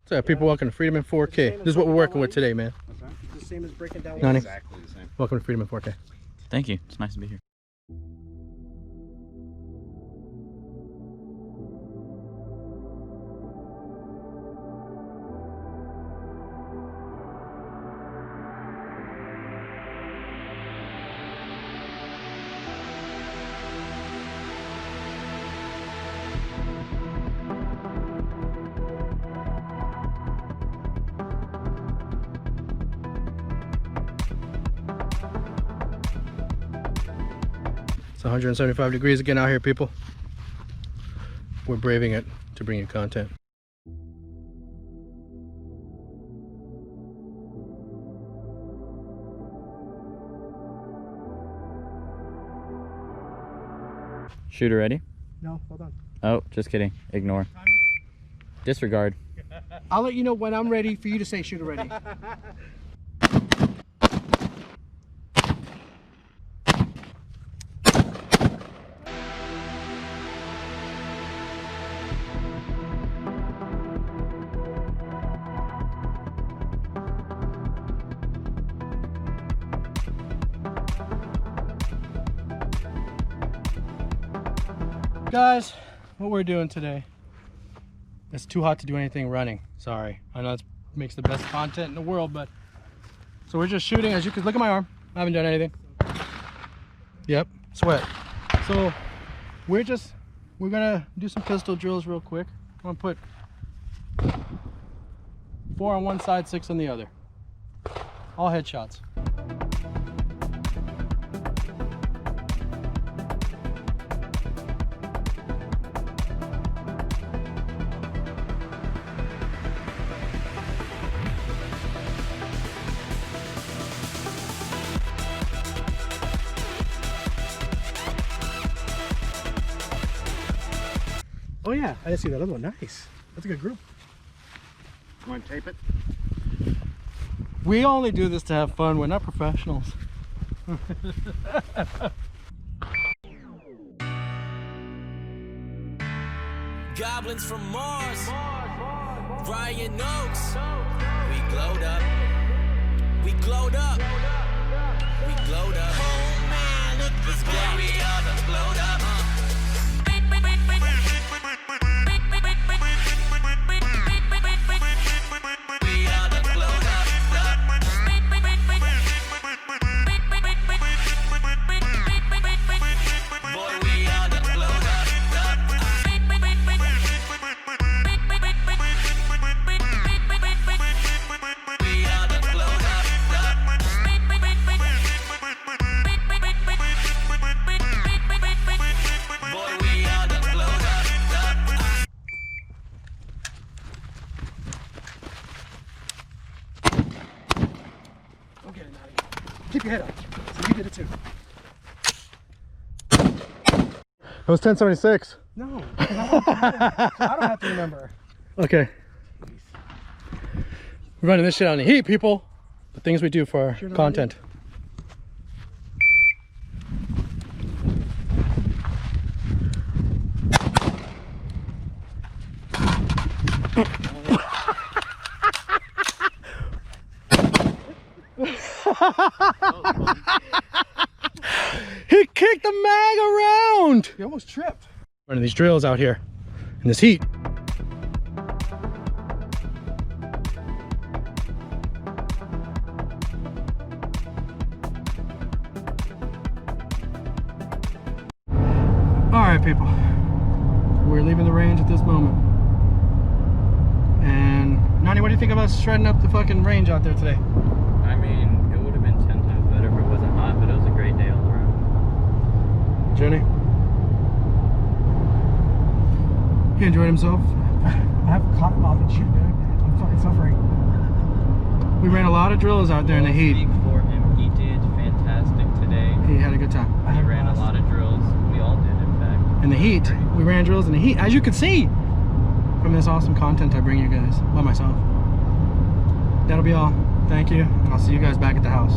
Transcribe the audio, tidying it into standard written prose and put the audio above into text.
What's up, people? Welcome to Freedom in 4K. This is what we're working with today, man. It's the same as breaking down. Nani? Exactly the same. Welcome to Freedom in 4K. Thank you. It's nice to be here. It's 175 degrees again out here, people. We're braving it to bring you content. Shooter ready? No, hold on. Oh, just kidding. Ignore. Disregard. I'll let you know when I'm ready for you to say shooter ready. Guys, what we're doing today, it's too hot to do anything running. Sorry, I know it makes the best content in the world, but so we're just shooting. As you can look at my arm, I haven't done anything. Yep, sweat. So we're gonna do some pistol drills real quick. I'm gonna put 4 on one side, 6 on the other, all headshots. Oh yeah, I didn't see that other one. Nice. That's a good group. You want to tape it? We only do this to have fun. We're not professionals. Goblins from Mars, Ryan Oaks. We glowed up. We glowed up. We glowed up. Oh man, look this guy. We are the glowed up. Keep your head up. So you did it too. It was 1076. No, I don't have to remember. Okay. We're running this shit on the heat, people. The things we do for our content. He kicked the mag around. You almost tripped. Running these drills out here in this heat. All right, people. We're leaving the range at this moment. And Nani, what do you think of us shredding up the fucking range out there today? I mean, it would have been 10 times better if it wasn't hot, but it was a great day all around. Jenny? He enjoyed himself. I have a cotton mouth and shit, dude. I'm fucking suffering. We ran a lot of drills out there in the heat. Speak for him. He did fantastic today. He had a good time. He ran a lot of drills. We all did, in fact. In the heat. We ran drills in the heat, as you can see from this awesome content I bring you guys by myself. That'll be all. Thank you, and I'll see you guys back at the house.